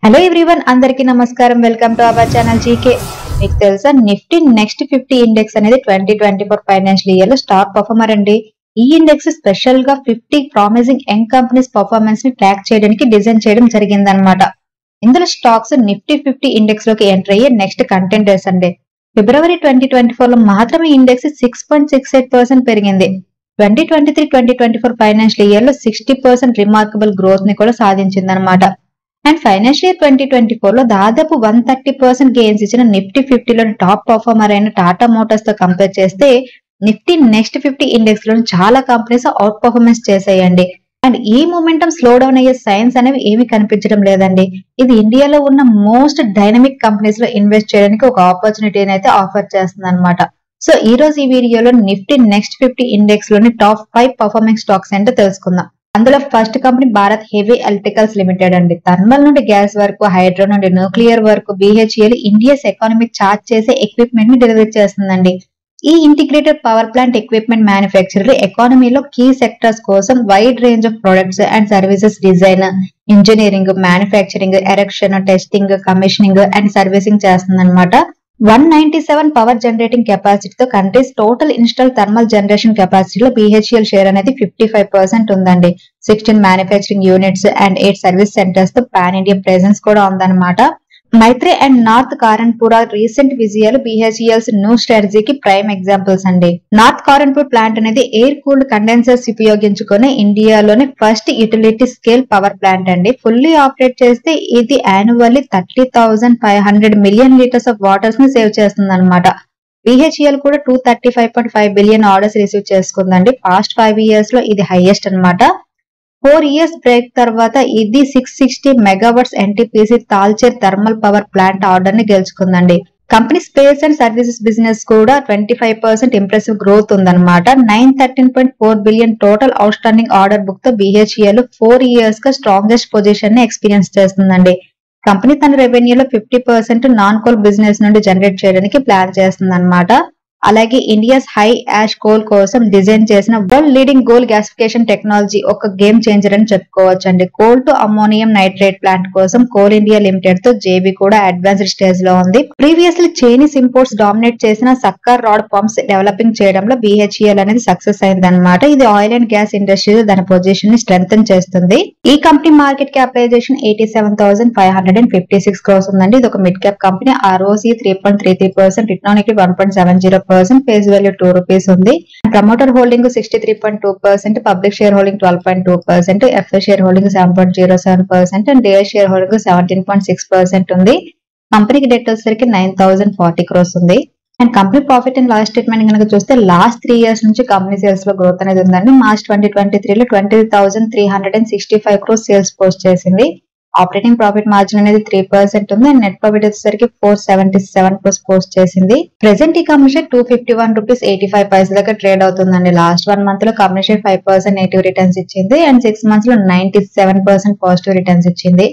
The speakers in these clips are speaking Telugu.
హలో ఎవ్రీవన్, అందరికీ నమస్కారం. Welcome to our channel GK. మీకు తెలుసా, నిఫ్టీ నెక్స్ట్ 50 ఇండెక్స్ అనేది 2024 ఫైనాన్షియల్ ఇయర్ లో స్టార్ పర్ఫార్మర్ అండి. ఈ ఇండెక్స్ స్పెషల్ గా 50 ప్రామిసింగ్ యంగ్ కంపెనీస్ పర్ఫార్మెన్స్ ని ట్రాక్ చేయడానికి డిజైన్ చేయడం జరిగిందనమాట. ఇందులో స్టాక్స్ నిఫ్టీ 50 ఇండెక్స్ లోకి ఎంటర్ అయ్యే నెక్స్ట్ కంటెండర్స్ అండి. ఫిబ్రవరి 2024 లో మాత్రమే ఇండెక్స్ 6.68% పెరిగింది. 2023-2024 ఫైనాన్షియల్ ఇయర్ లో 60% రిమార్కబుల్ గ్రోత్ ని కూడా సాధించిందనమాట. అండ్ ఫైనాన్షియల్ ఇయర్ 2024 లో దాదాపు 130% గెయిన్స్ ఇచ్చిన నిఫ్టీ 50లోని టాప్ పర్ఫార్మర్ అయిన టాటా మోటార్స్ తో కంపేర్ చేస్తే నిఫ్టీ నెక్స్ట్ 50 ఇండెక్స్ లోని చాలా కంపెనీస్ అవుట్ పర్ఫార్మెన్స్ చేసాయండి. అండ్ ఈ మూమెంటం స్లో డౌన్ అయ్యే సైన్స్ అనేవి ఏమీ కనిపించడం లేదండి. ఇది ఇండియాలో ఉన్న మోస్ట్ డైనమిక్ కంపెనీస్ లో ఇన్వెస్ట్ చేయడానికి ఒక ఆపర్చునిటీని అయితే ఆఫర్ చేస్తుంది అనమాట. సో ఈ రోజు ఈ వీడియోలో నిఫ్టీ నెక్స్ట్ 50 ఇండెక్స్ లోని టాప్ 5 పర్ఫార్మింగ్ స్టాక్స్ ఏంటో తెలుసుకుందాం. అందులో first company Bharat heavy electricals limited అండి. థర్మల్ నుండి గ్యాస్ వరకు, హైడ్రో నుండి న్యూక్లియర్ వరకు BHEL ఇండియాస్ ఎకానమీ చార్జ్ చేసే ఎక్విప్మెంట్ ని డెలివరీ చేస్తుందండి. ఈ integrated power plant equipment manufacturer ఎకానమీలో కీ సెక్టర్స్ కోసం wide range of products and services design, engineering, manufacturing, erection, testing, commissioning and servicing చేస్తుందన్నమాట. 197 పవర్ జనరేటింగ్ కెపాసిటీతో countries total install thermal generation కెపాసిటీలో BHEL షేర్ అనేది 55% ఉందండి. 16 manufacturing units and 8 service centres తో పాన్ ఇండియా ప్రెజెన్స్ కూడా ఉందన్నమాట. Maitree and north Karanpur recent విజయాలు BHEL's న్యూ స్ట్రాటజీకి ప్రైమ్ ఎగ్జాంపుల్స్ అండి. నార్త్ కారన్పూర్ ప్లాంట్ అనేది ఎయిర్ కూల్డ్ కండెన్సర్స్ ఉపయోగించుకునే ఇండియాలోని first utility scale power plant అండి. ఫుల్లీ ఆపరేట్ చేస్తే ఇది annually 30,500 million litres of waters ని సేవ్ చేస్తుంది అనమాట. BHEL కూడా 235.5 billion orders receive చేసుకుందండి. Past 5 years లో ఇది హైయెస్ట్ అనమాట. 4 ఇయర్స్ బ్రేక్ తర్వాత ఇది 660 megawatts NTPC Talcher thermal power plant order ని గెలుచుకుందండి. Company space and services business కూడా 25% ఇంప్రెసివ్ గ్రోత్ ఉందన్నమాట. 913.4 బిలియన్ టోటల్ అవుట్ స్టాండింగ్ ఆర్డర్ బుక్ తో BHEL 4 ఇయర్స్ గా స్ట్రాంగెస్ట్ పొజిషన్ ని ఎక్స్పీరియన్స్ చేస్తుందండి. కంపెనీ తన రెవెన్యూలో 50% నాన్ కోల్ బిజినెస్ నుండి జనరేట్ చేయడానికి ప్లాన్ చేస్తుంది అనమాట. అలాగే ఇండియాస్ హై యాష్ కోల్ కోసం డిజైన్ చేసిన world leading coal gasification technology ఒక గేమ్ చేంజర్ అని చెప్పుకోవచ్చు అండి. Coal to ammonium nitrate plant కోసం కోల్ ఇండియా లిమిటెడ్ తో JV కూడా అడ్వాన్స్డ్ స్టేజ్ లో ఉంది. ప్రీవియస్లీ చైనీస్ ఇంపోర్ట్స్ డామినేట్ చేసిన సక్కర్ రాడ్ పంప్స్ డెవలపింగ్ చేయడంలో BHEL అనేది సక్సెస్ అయింది అనమాట. ఇది ఆయిల్ అండ్ గ్యాస్ ఇండస్ట్రీలో దాని పొజిషన్ ని స్ట్రెంగ్తన్ చేస్తుంది. ఈ కంపెనీ మార్కెట్ క్యాపిటలైజేషన్ 87,556 crores ఉందండి. ఇది ఒక mid cap company. ROCE 3.33%, return on equity 1.70%, face value ₹2 ఉంది. Promoter holding 63.2%, public share holding 12.2%, FI share holding 7.07% and DI share holding 17.6% ఉంది. కంపెనీకి డెట్ వచ్చేసరికి 9,040 crores ఉంది. And company profit and loss statement కనుక చూస్తే లాస్ట్ 3 ఇయర్స్ నుంచి కంపెనీ సేల్స్ లో గ్రోత్ అనేది ఉందండి. మార్చ్ 2023 లో 20,365 crores సేల్స్ పోస్ట్ చేసింది. ఆపరేటింగ్ ప్రాఫిట్ మార్జిన్ అనేది 3% ఉంది. అండ్ నెట్ ప్రాఫిట్ వచ్చేసరికి 477 crores పోస్ట్ చేసింది. ప్రెసెంట్ ఈ కంపెనీ షేర్ ₹251.85 దగ్గర ట్రేడ్ అవుతుందండి. లాస్ట్ 1 మంత్ లో కంపెనీ షేర్ 5% నెగిటివ్ రిటర్న్స్ ఇచ్చింది అండ్ 6 మంత్స్ లో 97% పాజిటివ్ రిటర్న్స్ ఇచ్చింది.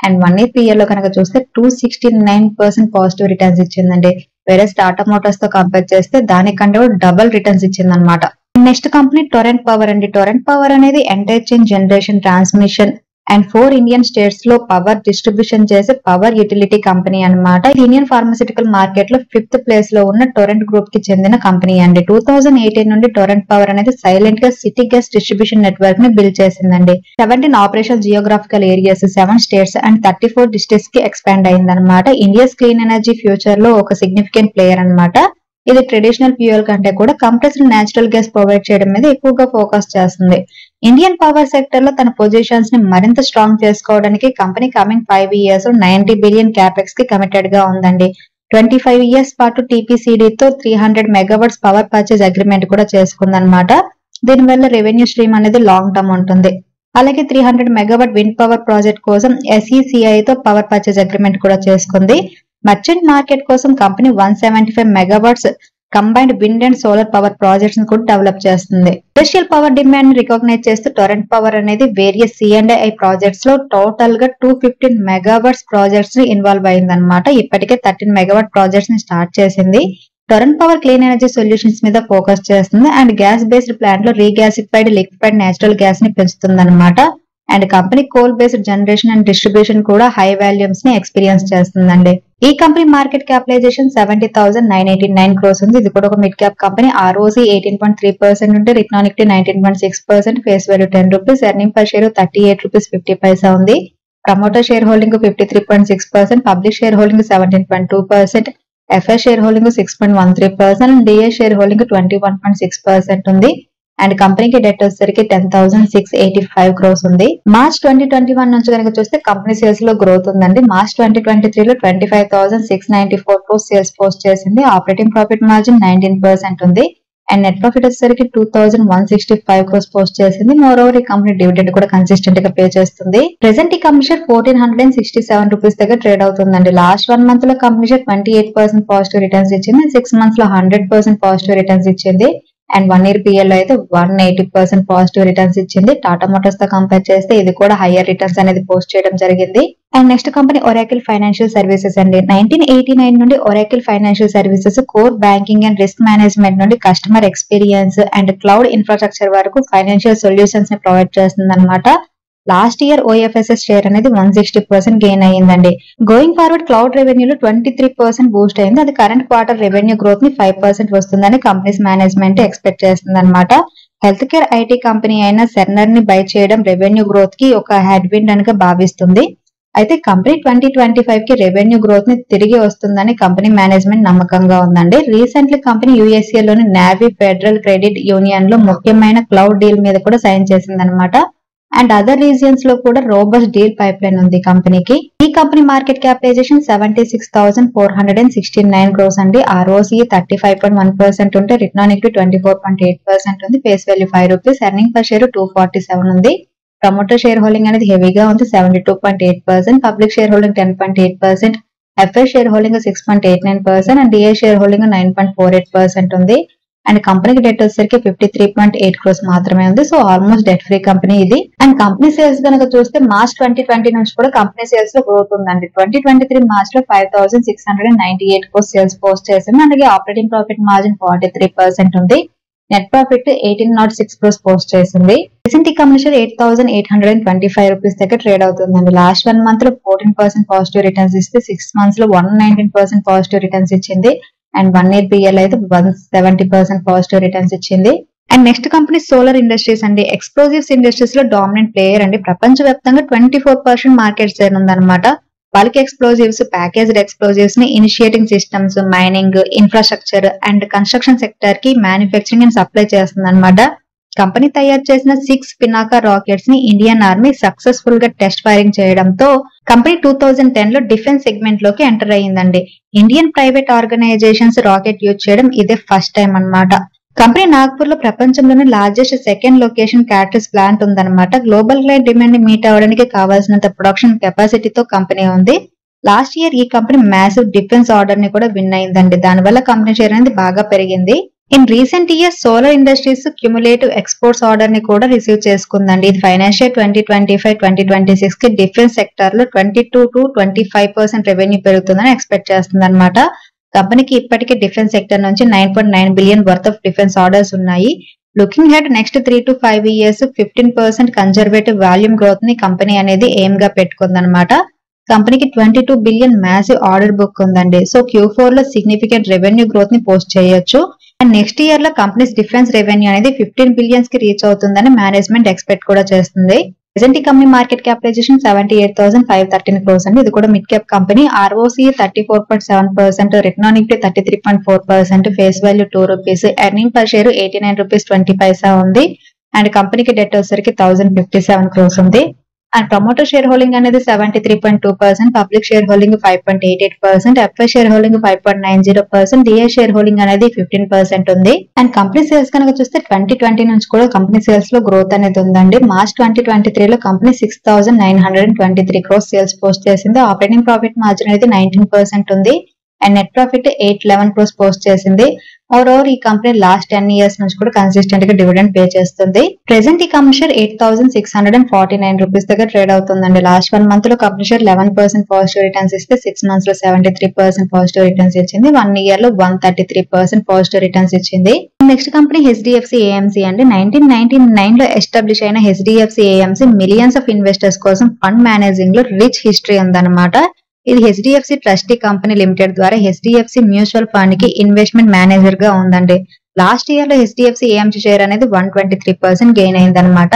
అండ్ 1 year పీరియడ్ లో కనుక చూస్తే 269% పాజిటివ్ రిటర్న్స్ ఇచ్చిందండి. వేరే టాటా మోటార్స్ తో కంపేర్ చేస్తే దానికంటే కూడా డబుల్ రిటర్న్స్ ఇచ్చింది అనమాట. నెక్స్ట్ కంపెనీ టొరెంట్ పవర్ అండి. టొరెంట్ పవర్ అనేది entire chain generation, transmission and 4 Indian states లో పవర్ డిస్ట్రిబ్యూషన్ చేసే పవర్ యూటిలిటీ కంపెనీ అన్నమాట. ఇండియన్ ఫార్మాసిటికల్ మార్కెట్ లో 5th ప్లేస్ లో ఉన్న టొరెంట్ గ్రూప్ కి చెందిన కంపెనీ అండి. 2018 నుండి టొరెంట్ పవర్ అనేది సైలెంట్ గా సిటీ గ్యాస్ డిస్ట్రిబ్యూషన్ నెట్వర్క్ ని బిల్డ్ చేసిందండి. 17 operational geographical areas, 7 states and 34 districts కి ఎక్స్పాండ్ అయిందనమాట. ఇండియాస్ క్లీన్ ఎనర్జీ ఫ్యూచర్ లో ఒక సిగ్నిఫికెంట్ ప్లేయర్ అనమాట. ఇది ట్రెడిషనల్ ఫ్యూయల్ కంటే కూడా కంప్రెస్డ్ నేచురల్ గ్యాస్ ప్రొవైడ్ చేయడం మీద ఎక్కువగా ఫోకస్ చేస్తుంది. ఇండియన్ పవర్ సెక్టర్ లో తన పొజిషన్స్ ని మరింత స్ట్రాంగ్ చేసుకోవడానికి company coming 5 years 90 billion capex కి కమిటెడ్ గా ఉందండి. 25 ఇయర్స్ పాటు TPCD తో 300 మెగావాట్స్ పవర్ పర్చేజ్ అగ్రిమెంట్ కూడా చేసుకుందనమాట. దీనివల్ల రెవెన్యూ స్ట్రీమ్ అనేది లాంగ్ టర్మ్ ఉంటుంది. అలాగే 300 మెగావాట్ విండ్ పవర్ ప్రాజెక్ట్ కోసం SECI తో పవర్ పర్చేజ్ అగ్రిమెంట్ కూడా చేసుకుంది. మర్చెంట్ మార్కెట్ కోసం company 175 megawatts combined wind and solar power projects ని కూడా డెవలప్ చేస్తుంది. ఇండస్ట్రియల్ పవర్ డిమాండ్ ని రికగ్నైజ్ చేస్తూ టొరెంట్ పవర్ అనేది వేరియస్ C&I ప్రాజెక్ట్స్ లో టోటల్ గా 215 మెగావాట్స్ ప్రాజెక్ట్స్ ని ఇన్వాల్వ్ అయిందనమాట. ఇప్పటికే 13 మెగావాట్ ప్రాజెక్ట్స్ ని స్టార్ట్ చేసింది. Torrent power clean energy solutions మీద ఫోకస్ చేస్తుంది అండ్ గ్యాస్ బేస్డ్ ప్లాంట్ లో రీగ్యాసిఫైడ్ లిక్విఫైడ్ నేచురల్ గ్యాస్ ని పెంచుతుంది అనమాట. And company coal based generation and distribution కూడా హై వాల్యూమ్స్ ని ఎక్స్పీరియన్స్ చేస్తుందండి. ఈ కంపెనీ మార్కెట్ క్యాపిటలైజేషన్ 70,989 crores ఉంది. ఇది కూడా ఒక మిడ్ క్యాప్ కంపెనీ. ROC 18.3% ఉంటే return on equity 19.6%, face value 10 rupees, earning per share 38 rupees 50 పైసా ఉంది. Promoter share holding 53.6%, public share holding 17.2%, FS share holding 6.13%, and DA share holding 21.6% ఉంది. అండ్ కంపెనీకి డెట్ వచ్చేసరికి 10,685 crores ఉంది. మార్చ్ 2021 నుంచి కనుక చూస్తే కంపెనీ సేల్స్ లో గ్రోత్ ఉందండి. మార్చ్ 2023 లో 25,694 crores సేల్స్ పోస్ట్ చేసింది. ఆపరేటింగ్ ప్రాఫిట్ మార్జిన్ 19% ఉంది. అండ్ నెట్ ప్రాఫిట్ వచ్చేసరికి 2,165 crores పోస్ట్ చేసింది. మోర్ ఓవర్ ఈ కంపెనీ డివిడెండ్ కూడా కన్సిస్టెంట్ గా పే చేస్తుంది. ప్రెసెంట్ ఈ కంపెనీ షేర్ 1,467 రూపీస్ దగ్గర ట్రేడ్ అవుతుందండి. లాస్ట్ 1 month లో కంపెనీ షేర్ 28% పాజిటివ్ రిటర్న్స్ ఇచ్చింది. 6 months లో 100% పాజిటివ్ రిటర్న్స్ ఇచ్చింది. అండ్ 1 year PL లో అయితే 180% పాజిటివ్ రిటర్న్స్ ఇచ్చింది. టాటా మోటార్స్ తో కంపేర్ చేస్తే ఇది కూడా హైయర్ రిటర్న్స్ అనేది పోస్ట్ చేయడం జరిగింది. And next company Oracle financial services అండి. 1989 నుండి Oracle financial services core banking and risk management నుండి customer experience and cloud infrastructure వరకు ఫైనాన్షియల్ సొల్యూషన్స్ ని ప్రొవైడ్ చేస్తుంది అనమాట. లాస్ట్ ఇయర్ OFSS షేర్ అనేది 160% గెయిన్ అయ్యిందండి. గోయింగ్ ఫార్వర్డ్ క్లౌడ్ రెవెన్యూలో 23% బూస్ట్ అయింది. అది కరెంట్ క్వార్టర్ రెవెన్యూ గ్రోత్ ని 5% వస్తుందని కంపెనీస్ మేనేజ్మెంట్ ఎక్స్పెక్ట్ చేస్తుంది అనమాట. హెల్త్ కేర్ IT కంపెనీ అయిన సెర్నర్ ని బై చేయడం రెవెన్యూ గ్రోత్ కి ఒక హెడ్ విండ్ అని భావిస్తుంది. అయితే కంపెనీ 2025 కి రెవెన్యూ గ్రోత్ ని తిరిగి వస్తుందని కంపెనీ మేనేజ్మెంట్ నమ్మకంగా ఉందండి. రీసెంట్లీ కంపెనీ USA లోని నావీ ఫెడరల్ క్రెడిట్ యూనియన్ లో ముఖ్యమైన క్లౌడ్ డీల్ మీద కూడా సైన్ చేసింది అనమాట. అండ్ అదర్ రీజియన్స్ లో కూడా రోబస్ట్ డీల్ పైప్ లైన్ ఉంది కంపెనీకి. ఈ కంపెనీ మార్కెట్ క్యాపిటలైజేషన్ 76,469 crores అండి. ROC 35.1% ఉంటే రిటర్న్ ఆన్ ఈక్విటీ 24.8% ఉంది. Face value 5 rupees, earning per share 247 ఉంది. ప్రమోటర్ షేర్ హోల్డింగ్ అనేది హెవీగా ఉంది, 72.8%, public share holding 10.8%, FS share holding 6.89%, and DA share holding 9.48% ఉంది. అండ్ కంపెనీకి డెట్ వచ్చేసరికి 53.8 crores మాత్రమే ఉంది. So almost debt free company ఇది. అండ్ కంపెనీ సేల్స్ కనుక చూస్తే మార్చ్ 2020 నుంచి కూడా కంపెనీ సేల్స్ లో గ్రోత్ ఉందండి. 2023 మార్చ్ లో 5,698 crores సేల్స్ పోస్ట్ చేసింది. అలాగే ఆపరేటింగ్ ప్రాఫిట్ మార్జిన్ 43% ఉంది. నెట్ ప్రాఫిట్ 1806 crores పోస్ట్ చేసింది. రీసెంట్ ఈ కంపెనీ షేర్ 8,825 రూపీస్ దగ్గర ట్రేడ్ అవుతుందండి. లాస్ట్ 1 month లో 14% పాజిటివ్ రిటర్న్స్ ఇస్తే 6 months లో 119% పాజిటివ్ రిటర్న్స్ ఇచ్చింది. అండ్ 1 year PL అయితే 170% పాజిటివ్ రిటర్న్స్ ఇచ్చింది. And next company solar industries అండి. ఎక్స్ప్లోజివ్స్ ఇండస్ట్రీస్ లో డామినెంట్ ప్లేయర్ అండి. ప్రపంచవ్యాప్తంగా 24% మార్కెట్ షేర్ ఉందన్నమాట. బల్క్ ఎక్స్ప్లోజివ్స్, ప్యాకేజ్డ్ ఎక్స్ప్లోజివ్స్ ని initiating systems, mining, infrastructure and construction sector కి మ్యానుఫ్యాక్చరింగ్ అండ్ సప్లై చేస్తుంది అనమాట. కంపెనీ తయారు చేసిన 6 పినాకా రాకెట్స్ ని ఇండియన్ ఆర్మీ సక్సెస్ఫుల్ గా టెస్ట్ ఫైరింగ్ చేయడంతో కంపెనీ 2010 లో డిఫెన్స్ సెగ్మెంట్ లోకి ఎంటర్ అయ్యిందండి. Indian private organisations rocket use చేయడం ఇదే ఫస్ట్ టైం అన్నమాట. కంపెనీ నాగ్పూర్ లో ప్రపంచంలోనే లార్జెస్ట్ సెకండ్ లొకేషన్ క్యాటరిస్ ప్లాంట్ ఉందన్నమాట. గ్లోబల్ క్లయింట్ డిమాండ్ ని మీట్ అవ్వడానికి కావాల్సినంత ప్రొడక్షన్ కెపాసిటీతో కంపెనీ ఉంది. లాస్ట్ ఇయర్ ఈ కంపెనీ మ్యాసివ్ డిఫెన్స్ ఆర్డర్ ని కూడా విన్ అయిందండి. దానివల్ల కంపెనీ షేర్ అనేది బాగా పెరిగింది. In recent years solar industries cumulative exports order ని కూడా రిసీవ్ చేసుకుందండి. ఇది ఫైనాన్షియల్ 2025-2026 కి డిఫెన్స్ సెక్టర్ లో 22 to 25% రెవెన్యూ పెరుగుతుందని ఎక్స్పెక్ట్ చేస్తుంది అనమాట. కంపెనీకి ఇప్పటికే డిఫెన్స్ సెక్టర్ నుంచి 9.9 billion worth of defence orders ఉన్నాయి. Looking ahead next 3 to 5 years 15% conservative volume growth ని కంపెనీ అనేది ఎయిమ్ గా పెట్టుకుందనమాట. కంపెనీకి 22 బిలియన్ మ్యాసివ్ ఆర్డర్ బుక్ ఉందండి. సో Q4 లో సిగ్నిఫికెంట్ రెవెన్యూ గ్రోత్ ని పోస్ట్ చేయొచ్చు. అండ్ నెక్స్ట్ ఇయర్ లో కంపెనీస్ డిఫెన్స్ రెవెన్యూ అనేది 15 billions కి రీచ్ అవుతుందని మేనేజ్మెంట్ ఎక్స్పెక్ట్ కూడా చేస్తుంది. ప్రెసెంట్ ఈ కంపెనీ మార్కెట్ క్యాపిటలైజేషన్ 78,513 crores అండి. ఇది కూడా mid cap company. ROC 34.7%, return on equity 33.4%, face value 2 rupees, earning per share 89 rupees 20 పైసా ఉంది. అండ్ కంపెనీకి డెట్ వచ్చేసరికి 1,057 crores ఉంది. అండ్ ప్రమోటర్ షేర్ హోల్డింగ్ అనేది 73.2%, public share holding 5.88%, FS share holding 5.90%, DA share holding అనేది 15% ఉంది. అండ్ కంపెనీ సేల్స్ కనుక చూస్తే 2020 నుంచి కూడా కంపెనీ సేల్స్ లో గ్రోత్ అనేది ఉందండి. మార్చ్ 2023 లో కంపెనీ 6,923 crores సేల్స్ పోస్ట్ చేసింది. ఆపరేటింగ్ ప్రాఫిట్ మార్జిన్ అనేది 19% ఉంది. And net profit 811 crores post చేసింది. ఓవరాల్ ఈ కంపెనీ లాస్ట్ 10 years నుంచి కూడా కన్సిస్టెంట్ గా డివిడెండ్ పే చేస్తుంది. ప్రెసెంట్ ఈ కంపెనీ షేర్ 8,649 రూపీస్ దగ్గర ట్రేడ్ అవుతుందండి. లాస్ట్ 1 month లో కంపెనీ షేర్ 11% పాజిటివ్ రిటర్న్స్ ఇస్తే 6 months లో 73% పాజిటివ్ రిటర్న్స్ ఇచ్చింది. 1 year లో 133% పాజిటివ్ రిటర్న్స్ ఇచ్చింది. నెక్స్ట్ కంపెనీ హెచ్డిఎఫ్సి ఏఎంసీ అండి. 1999 లో ఎస్టాబ్లిష్ అయిన HDFC AMC millions of investors కోసం ఫండ్ మేనేజింగ్ లో రిచ్ హిస్టరీ ఉందన్నమాట. ఇది హెచ్డిఎఫ్సి ట్రస్టీ కంపెనీ లిమిటెడ్ ద్వారా హెచ్డిఎఫ్సి మ్యూచువల్ ఫండ్ కి ఇన్వెస్ట్మెంట్ మేనేజర్ గా ఉందండి. లాస్ట్ ఇయర్ లో హెచ్డిఎఫ్సి ఏఎంసీ షేర్ అనేది 123% గెయిన్ అయిందనమాట.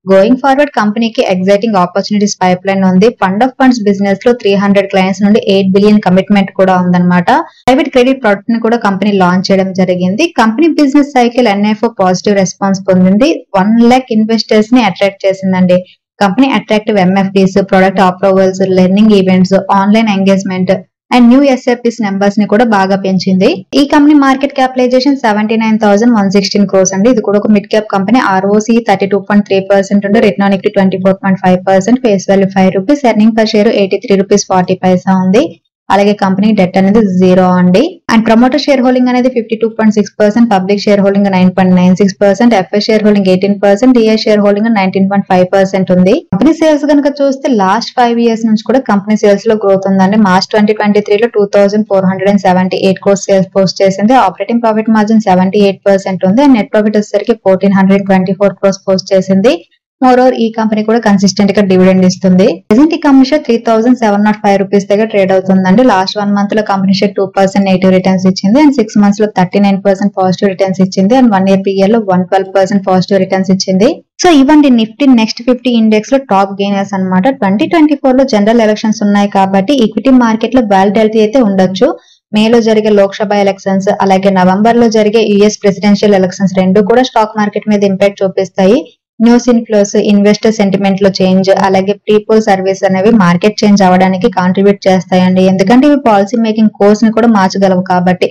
గోయింగ్ ఫార్వర్డ్ కంపెనీకి ఎగ్జైటింగ్ ఆపర్చునిటీస్ పైప్ లైన్ ఉంది. ఫండ్ ఆఫ్ ఫండ్స్ బిజినెస్ లో 300 క్లయింట్స్ నుండి 8 బిలియన్ కమిట్మెంట్ కూడా ఉందన్నమాట. ప్రైవేట్ క్రెడిట్ ప్రొడక్ట్ ని కూడా కంపెనీ లాంచ్ చేయడం జరిగింది. Company business cycle NFO positive response పొందింది. 1 lakh ఇన్వెస్టర్స్ ని అట్రాక్ట్ చేసిందండి. Company attractive MFDs, product approvals, learning events, online engagement and new SFPs numbers ని కూడా బాగా పెంచింది. ఈ కంపెనీ మార్కెట్ క్యాపిటలైజేషన్ 79,116 crores అండి. ఇది కూడా ఒక మిడ్ క్యాప్ కంపెనీ. ROCE 32.3% ఉండి return on equity 24.5%, face value 5 rupees, earning per share 83 rupees 40 పైసా ఉంది. అలాగే కంపెనీ డెట్ అనేది 0 అండి. అండ్ ప్రమోటర్ షేర్ హోల్డింగ్ అనేది 52.6%, public share holding 9.96%, FI share holding 18%, DI share holding 19.5% ఉంది. కంపెనీ సేల్స్ కనుక చూస్తే లాస్ట్ 5 years నుంచి కూడా కంపెనీ సేల్స్ లో గ్రోత్ ఉందండి. మార్చ్ 2023 లో 2,478 crores సేల్స్ పోస్ట్ చేసింది. ఆపరేటింగ్ ప్రాఫిట్ మార్జిన్ 78% ఉంది. అండ్ నెట్ ప్రాఫిట్ వచ్చేసరికి 1,424 crores పోస్ట్ చేసింది. మోరోవర్ ఈ కంపెనీ కూడా కన్సిస్టెంట్ గా డివిడెండ్ ఇస్తుంది. ప్రెసెంట్ ఈ కంపెనీ షేర్ 3,705 రూపీస్ దగ్గర ట్రేడ్ అవుతుందండి. లాస్ట్ 1 month లో కంపెనీ షేర్ 2% నెగిటివ్ రిటర్న్స్ ఇచ్చింది. అండ్ 6 months లో 39% పాజిటివ్ రిటర్న్స్ ఇచ్చింది. అండ్ 1 year పీరియడ్ లో 112% పాజిటివ్ రిటర్న్స్ ఇచ్చింది. సో ఇవ్వండి నిఫ్టీ నెక్స్ట్ 50 ఇండెక్స్ లో టాప్ గెయినర్స్ అన్నమాట. 2024 లో జనరల్ ఎలక్షన్స్ ఉన్నాయి కాబట్టి ఈక్విటీ మార్కెట్ లో వాలటిలిటీ అయితే ఉండొచ్చు. మేలో జరిగే లోక్సభ ఎలక్షన్స్ అలాగే నవంబర్ లో జరిగే యుఎస్ ప్రెసిడెన్షియల్ ఎలక్షన్స్ రెండు కూడా స్టాక్ మార్కెట్ మీద ఇంపాక్ట్ చూపిస్తాయి. న్యూస్ ఇన్ఫ్లోస్, ఇన్వెస్టర్ సెంటిమెంట్ లో చేంజ్, అలాగే ప్రీపోల్ సర్వీస్ అనేవి మార్కెట్ చేంజ్ అవ్వడానికి కాంట్రిబ్యూట్ చేస్తాయండి. ఎందుకంటే ఇవి పాలసీ మేకింగ్ కోర్స్ ని కూడా మార్చగలవు కాబట్టి.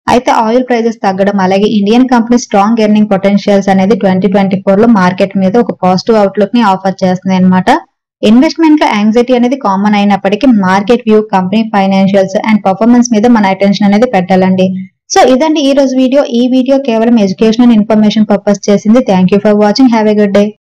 అయితే ఆయిల్ ప్రైజెస్ తగ్గడం అలాగే Indian company strong earning potentials అనేది 2024 లో మార్కెట్ మీద ఒక పాజిటివ్ అవుట్లుక్ ని ఆఫర్ చేస్తున్నాయి అనమాట. ఇన్వెస్ట్మెంట్ లో యాంగ్జైటీ అనేది కామన్ అయినప్పటికీ market view, company financials and performance మీద మన అటెన్షన్ అనేది పెట్టాలండి. సో ఇదండి ఈ రోజు వీడియో. ఈ వీడియో కేవలం ఎడ్యుకేషన్ అండ్ ఇన్ఫర్మేషన్ పర్పస్ చేసింది. Thank you for watching. Have a good day.